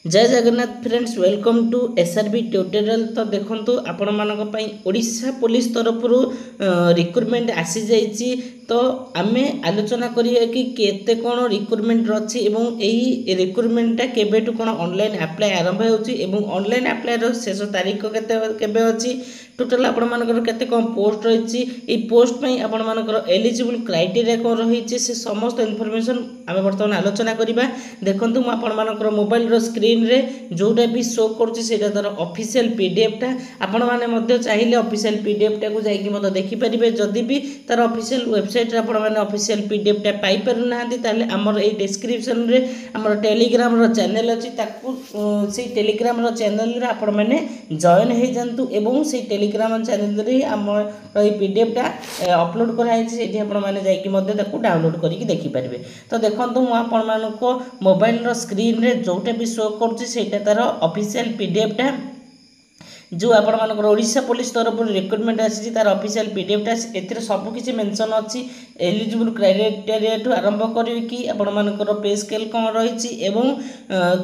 जय Jagannath friends, welcome to SRB tutorial. तो देखो आपण मानक ओडिशा पुलिस तरफ रिक्रुटमेंट आसी जाइए। तो आम आलोचना करिए कि केते कौन रिक्रुटमेंट अच्छी एवं यही रिक्रुटमेंटा केबेठु कौन ऑनलाइन अप्लाई आरंभ होउची एवं ऑनलाइन अप्लाई शेष तारीख केबे अच्छी, टोटाल आपण मानकर केते कौन पोस्ट रही, पोस्ट पई आपण मानकर एलिजिबल क्राइटेरिया कौन रही से समस्त इनफॉरमेशन आम बर्तमान आलोचना करिबा। देखंतु मु आपण मानकर मोबाइल रो स्क्रीन रे जोटा भी शो करूची सेटा तार ऑफिशियल पीडीएफ टा। आपण माने मध्ये चाहिए ऑफिशियल पीडीएफ टा को जाई कि मते देखि परिबे। जदि भी तार ऑफिशियल वेबसाइट रे आपण माने ऑफिशियल पीडीएफ टा पाई परु नाहंती ताले हमर ए डिस्क्रिप्शन रे हमर टेलीग्राम रो चैनल अछि, ताकू से टेलीग्राम रो चैनल रे आपण माने जॉइन हे जंतु एवं से टेलीग्राम चैनल रे हमर ए पीडीएफ टा अपलोड करा है, सेठी आपण माने जाई कि मध्ये ताकू डाउनलोड करिक देखि परिबे। तो देखंतु मु आपण मानको मोबाइल रो स्क्रीन रे जोटा भी शो करूची सेटा तार ऑफिशियल पीडीएफ टा जो आपण मानकर ओडिशा पुलिस तरफ रिक्रुटमेंट आसी तार ऑफिशियल पीडीएफ टा। एथिरे सब किछि मेंशन अछि, एलिजिबल क्राइटेरिया ठु आरंभ करी कि आपण मानकर पे स्केल कोन रहिछि एवं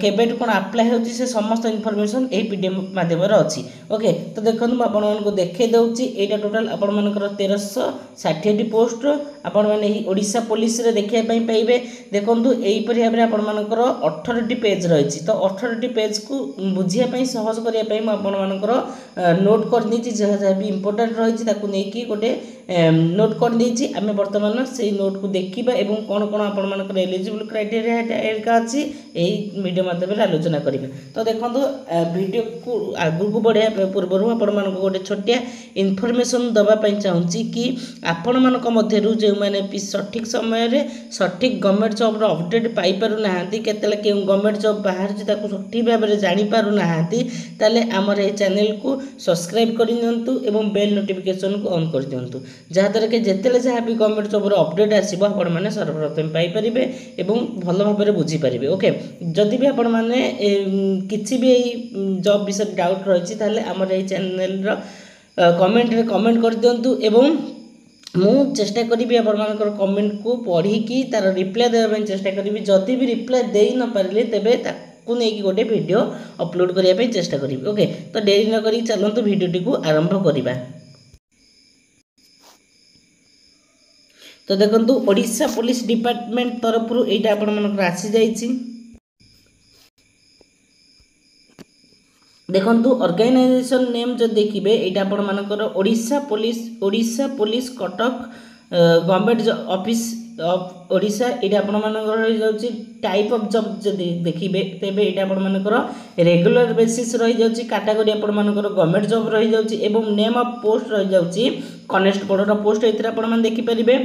केबेट कोन अप्लाई होछि से समस्त इनफॉरमेशन ए पीडीएफ माध्यम रे अछि। ओके, तो देखन म आपण मानको देखै दउछि। एटा टोटल आपण मानकर 1360 टी पोस्ट आपण माने ही ओडिशा पुलिस रे देखै पई पाइबे। देखंतु एई परि हमरे आपण मानकर 18 टी पेज रहिछि। तो 18 टी पेज को बुझिया पई सहज करिया पई म आपण मानकर नोट कर दी जहाँ जहाँ भी इम्पोर्टाट रही गोटे नोट कर दी। आम बर्तमान से नोट को देखा एवं कौन कौन आपण मानकर एलिजिबल क्राइटेरिया अच्छी यही वीडियो माध्यम आलोचना करेंगे। तो देखो वीडियो को आगू को बढ़िया पूर्व आपण मान गोटे छोटिया इनफॉरमेशन दवाई चाहूँगी कि आपण मान मध्य जो मैंने सठिक समय सठिक गवर्नमेंट जॉब अपडेट पाई पारु नाहंती, केतले के गवर्नमेंट जॉब बाहर सठिक भाव में जानी पारु नाहंती, ताले हमर ए चैनल को सब्सक्राइब कर दिंतु एवं बेल नोटिफिकेशन को ऑन कर दिंतु, जहाँद्वारा कि जिते जहाँ भी गवर्नमेंट जॉब अपडेट आसो आपण मैंने सर्वप्रथम पाइपर एवं भल भाव में बुझीपारे। ओके, जदि भी आपण मैंने किसी भी जॉब विषय डाउट रही ताले हमर ए चैनल कमेंट कर दिंतु एवं मु चेष्टा करी आपण मानकर कमेंट को पढ़ी कि तार रिप्लाई देवा चेष्टा करी। जदि भी रिप्लाई दे न पारे तेबे को नहीं गोटे वीडियो अपलोड करने चेष्टा करी। ओके, तो देरी न करी चलते वीडियोटी को आरंभ करिबा। तो देखंतु ओडिशा पुलिस डिपार्टमेंट तरफ एटा आपण मानकर आसी जाइछि। देखंतु ऑर्गेनाइजेशन नेम जो देखिबे एटा आपण मानकर Odisha police Cuttack government office of Odisha. एटा आपण मानकर रही जाउछि टाइप ऑफ जॉब जदि देखिबे तेबे एटा आपण मानकर रेगुलर बेसिस रही जाउछि, कैटेगरी आपण मानकर गवर्नमेंट जॉब रही जाउछि एवं नेम ऑफ पोस्ट रही जाउछि कॉन्स्टेबल रो पोस्ट। एथिरा आपण मान देखि परिबे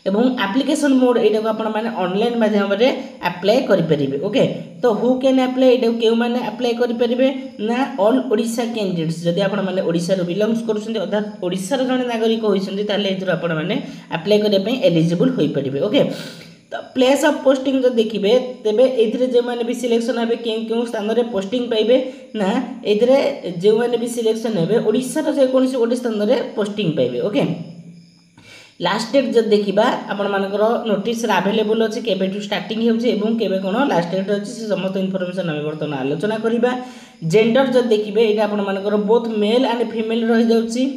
एवं एप्लिकेशन मोड एटा को आपण माने ऑनलाइन माध्यम रे अप्लाई करि परिबे। ओके, तो हु कैन अप्लाई एटा केउ माने अप्लाई करि परिबे ना ऑल ओडिशा कैंडिडेट्स। जदि आपण माने ओडिशा रो बिलोंग्स करूछन्ते अर्थात ओडिशा रो जने नागरिक होइछन्ते ताले एथिरा आपण माने अप्लाई करिया पई एलिजिबल होई परिबे। ओके, तो प्लेस ऑफ पोस्टिंग जो देखिबे तेबे एथिरे जे माने भी सिलेक्शन हेबे केउ स्थान रे पोस्टिंग पाइबे ना एथिरे जे माने भी सिलेक्शन हेबे ओडिशा रो जे कोनसी गोटे स्थान रे पोस्टिंग पाइबे। ओके, लास्ट डेट जब देखा आपण मानकर नोटिस अवेलेबल अच्छे केबेठु स्टार्टिंग होउछि एवं केबे कोन लास्ट डेट अछि से समस्त इनफॉरमेशन आमे वर्तमान आलोचना करिबा। जेंडर जब देखिबे एटा आपण मानकर बोथ मेल एंड फीमेल रहि जाउछि।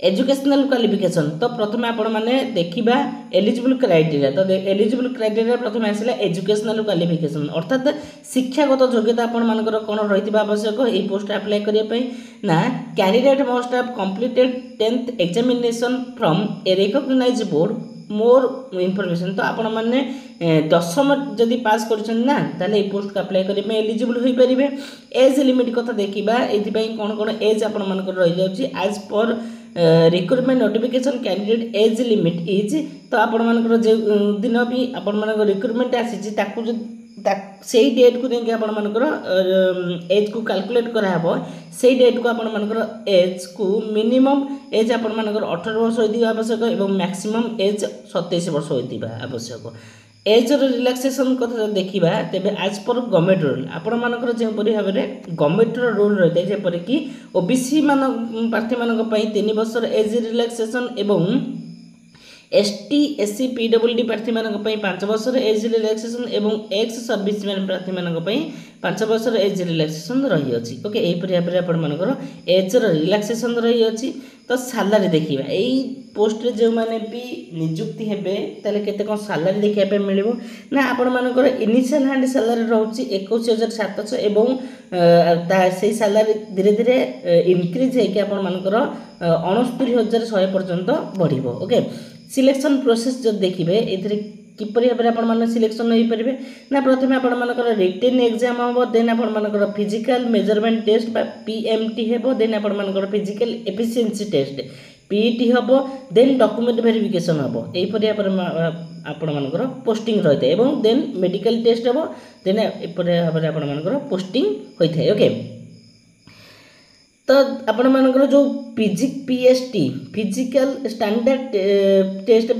एजुकेशनल क्वालिफिकेशन तो प्रथम आपण माने देखिबा एलिजिबल क्राइटेरिया। तो एलिजिबल क्राइटेरिया प्रथम आसिला एजुकेशनल क्वालिफिकेशन अर्थात शिक्षागत योग्यता आपण मानकर कोन रहितबा आवश्यक ए पोस्ट अप्लाई करिया पई ना candidate must have completed 10th examination from a recognised board more information. तो आपण माने 10th जदि पास करछन ना ताले ए पोस्ट का अप्लाई करिया पई एलिजिबल होई परिबे। एज लिमिट कथा देखिबा एथि पई कोन कोन एज आपण मानकर रहि जाउछि एज पर recruitment notification candidate age limit is. तो आपण मानकर जे दिन भी आपण मानकर रिक्रुटमेंट आसी ताकू सेही डेट को देखि आपण मानकर एज को कैलकुलेट करा हबो। सेही डेट को आपण मानकर एज को मिनिमम एज आपण मानकर 18 वर्ष होइदिबा आवश्यक एवं मैक्सिमम एज 27 वर्ष होइदिबा आवश्यक। एज रिलैक्सेशन कथा देखा तेरे आज पर गवर्नमेंट रूल आपण मानकर जो भाव में गवर्नमेंट रूल रही है जेपरि कि ओबीसी मान प्रार्थी मान 3 वर्ष एज रिलैक्सेशन एवं एसटी एससी पीडब्ल्यूडी प्रार्थी मानक पई 5 वर्ष एज रिलैक्सेशन एवं एक्स सर्विसमैन प्रार्थी मानक पई 5 वर्ष एज रिलैक्सेशन रही अछि। ओके एही भाबरे आपण मानकर एज रिलैक्सेशन रही अछि। तो सैलरी देखिबा एई पोस्ट रे जो माने भी नियुक्ति हेबे ताले केते कोन सैलरी देखिया पे मिलिबो ना आपण मानकर इनिशियल हैंड सैलरी रहउची 21700 एवं से सैलरी धीरे धीरे इंक्रीज है कि आपण मानकर 69100 पर्यंत बढ़िबो। ओके सिलेक्शन प्रोसेस जो देखिबे एथरे किपरि भाबरे आपण माने सिलेक्शन होई परिबे ना प्रथमे आपण मानकर रिटन एग्जाम हबो देन आपण मानकर फिजिकल मेजरमेंट टेस्ट बा पीएमटी हेबो देन आपण मानकर फिजिकल एफिशिएंसी टेस्ट पीईटी हबो देन डॉक्यूमेंट वेरिफिकेशन हबो एई परि आपण मानकर पोस्टिंग रहिते एवं देन मेडिकल टेस्ट हबो देन एपरि भाबरे आपण मानकर पोस्टिंग होइथाय। ओके तो आपण मानकर जो PST physical standard test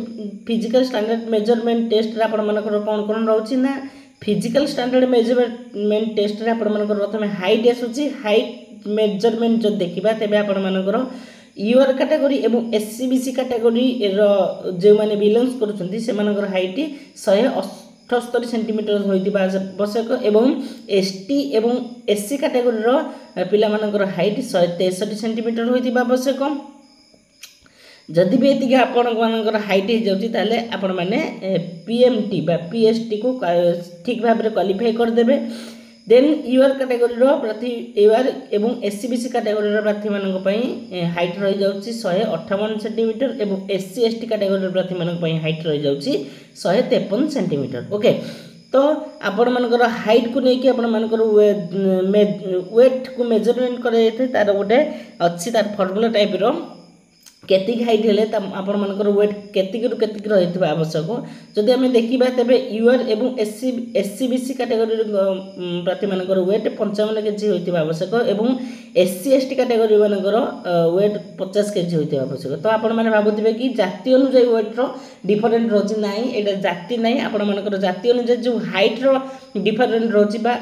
physical standard measurement test आपण मानकर कोन कोन रहउची ना फिजिकल स्टैंडर्ड मेजरमेंट टेस्ट रे आपण मानकर प्रथमे हाइट आसुची हाइट मेजरमेंट जो देखिबा तेबे आपण मानकर यूआर कैटेगरी एवं एससीबीसी कैटेगरी रो जे माने बिलोंग्स करूछंती से मानकर हाइट 178 सेंटीमीटर होइतिबा आवश्यक एवं एसटी एवं एससी कैटेगरी रो पिला मानकर हाइट 163 सेंटीमीटर होइतिबा आवश्यक। जदि भी एतिके आपण मानकर हाइट हो जाउची ताले आपण माने पीएमटी बा पीएसटी को ठीक भाबरे क्वालिफाई कर देबे। देन यूआर कैटेगरी रो प्रार्थी यूआर एवं एससीबीसी कैटेगरी रो प्रार्थी मानक पई हाइट रही जाउची 158 सेंटीमीटर एवं एससी एसटी कैटेगरी रो प्रार्थी मानक पई हाइट रही जाउची 153 सेंटीमीटर। ओके तो आपण मानकर हाइट को नेकी आपण मानकर वेट को मेजरमेंट करे तार गोटे अछि तार फार्मूला टाइप रो केतिक हाइट हेले आपण मानकर वेट केतिक रु केतिक रहितबा आवश्यक। जदि हमें देखिबा तबे यूआर एवं एससीबीसी कैटेगरी प्रार्थी मानकर वेट 55 केजी होइतबा आवश्यक एवं एससी एसटी कैटेगरी मानकर वेट 50 केजी होइतबा आवश्यक। तो आपण माने भाबुथिबे कि जाति अनुसार वेट रो डिफरेंट रोजी नाही एटा जाति नाही आपण मानकर जाति अनुसार जो हाइट रो डिफरेंट रोजी बा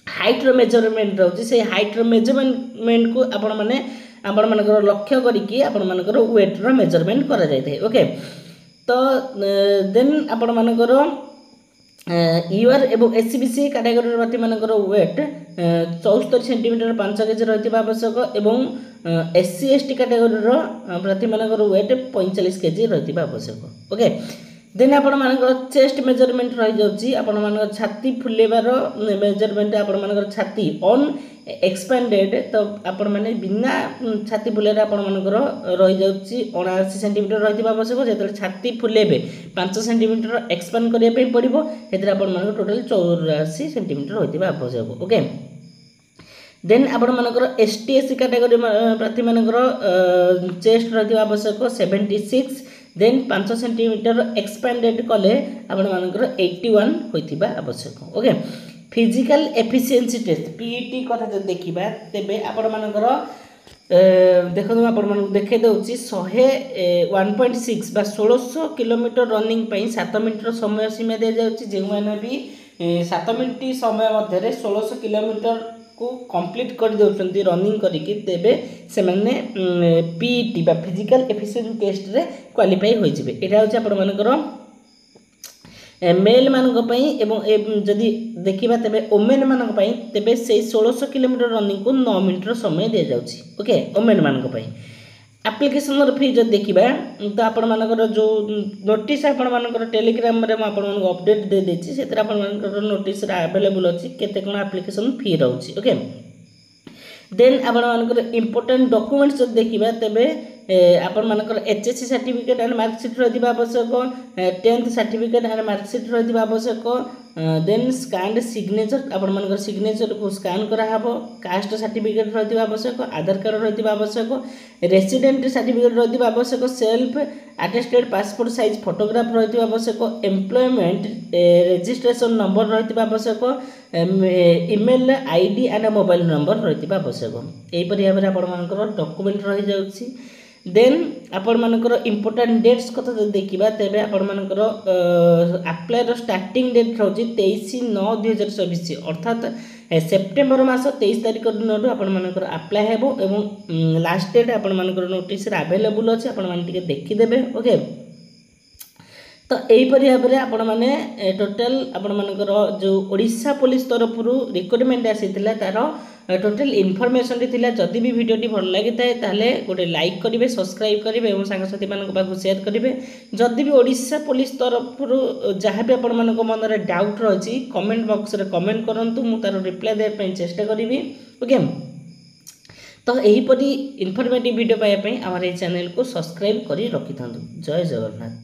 हाइट रो मेजरमेंट रोजी से हाइट रो मेजरमेंट को आपण माने आपण मानकर लक्ष्य करिकि आपण मानकर वेट रो मेजरमेंट करा जाय थाए। ओके तो देन आपण मानकर यूआर एवं एससीबीसी कैटेगरी प्रार्थी मानकर वेट 74 सेंटीमीटर 5 केजी रहितबा आवश्यक एवं एससी एसटी कैटेगरी रो प्रार्थी मानकर वेट 45 केजी रहितबा आवश्यक। ओके देन आपण मानकर चेस्ट मेजरमेंट रही जाउची आपण मानकर छाती फुलेबार मेजरमेंट आपण मानकर छाती ऑन एक्सपेंडेड तो आपण माने बिना छाती फुलेरा आपण मानकर रही जाउची 79 सेंटीमीटर रहितबा आवश्यक। जेतले छाती फुलेबे 5 सेंटीमीटर एक्सपेंड करिया पे पड़िबो हेतरे आपण मानकर टोटल 84 सेंटीमीटर रहितबा आवश्यक। ओके देन आपण मानकर एसटी एससी कैटेगरी प्रार्थी मानकर चेस्ट रहितबा आवश्यक 76 देन 5 सेंटीमीटर एक्सपेंडेड कले आपण मानकर 81 होइतिबा आवश्यक। Okay physical efficiency test PET कथा जब देखिबा तेबे आपण मानकर देखो आपण मानक देखे दउची 1.6 बा 1600 किलोमीटर रनिंग पई 7 मिनिट समय सीमा दे जाउची जे माने भी 7 मिनिट समय मध्ये 1600 किलोमीटर को कंप्लीट कर दउचंती रनिंग करिकि तेबे से माने पीईटी बा फिजिकल एफिशिएंसी टेस्ट रे क्वालिफाई होई जिवे। एटा होची आपण मानकर मेल मानक पई एवं जदि देखिबा तेबे ओमेन मानक पई तेबे से 1600 किलोमीटर रनिंग को 9 मिनिट समय दे जाउची। ओके ओमेन मानक पई एप्लिकेशन फी जब देखिबा तो आपण मानकर जो नोटिस आपण मानकर टेलीग्राम रे आपण मानक अपडेट दे देछि सेतरा आपण मानकर नोटिस रे अवेलेबल अछि केते कोन एप्लिकेशन फी रहउची। ओके देन आपण मानकर इंपोर्टेंट डॉक्यूमेंट्स जब देखिबा तेबे आपण मानकर एचएससी सर्टिफिकेट एंड मार्कशीट रहिबा आवश्यक 10th सर्टिफिकेट एंड मार्कशीट रहिबा आवश्यक देन स्कैन्ड सिग्नेचर आपण मानकर सिग्नेचर को स्कैन करा हबो कास्ट सर्टिफिकेट रहिबा आवश्यक आधार कार्ड रहिबा आवश्यक रेसिडेंट सर्टिफिकेट रहिबा आवश्यक self attested passport size photograph रहिबा आवश्यक एम्प्लॉयमेंट रजिस्ट्रेशन नंबर रहिबा आवश्यक email ID and mobile number रहिबा आवश्यक। एई परि भाबरे आपण मानकर डॉक्यूमेंट रहि जाउची। देन आपण मानकर इंपोर्टेंट डेट्स कथा देखिबा तेबे आपण मानकर अप्लाई रो स्टार्टिंग डेट रहउची 23/9/2024 अर्थात सेप्टेम्बर मास 23 तारिख दिन आपण मानकर अप्लाई हेबो एवं लास्ट डेट आपण मानकर नोटिस रे अवेलेबल अछि आपण मान टिके देखि देबे। ओके तो यहीपरि भाव में आपण मैंने टोटाल आपण मानकर जो ओडिशा पुलिस तरफ रिक्रुटमेंट आसी तार टोटाल इनफॉरमेशन थिला। जदि भी वीडियोटी भल लगी ताले गोटे लाइक करेंगे, सब्सक्राइब करेंगे और सांगसाथी मान पाखु शेयर करेंगे। जदि भी ओडिशा पुलिस तरफ जहाँ भी आपण मान मन में डाउट रही कमेंट बॉक्स रे कमेंट करंतु, मु तार रिप्लाई देबे चेष्टा करी। ओके, तो यहीपरि इनफॉर्मेटिव वीडियो पाइबा आम चैनल को सब्सक्राइब कर रखि था। जय जगन्नाथ।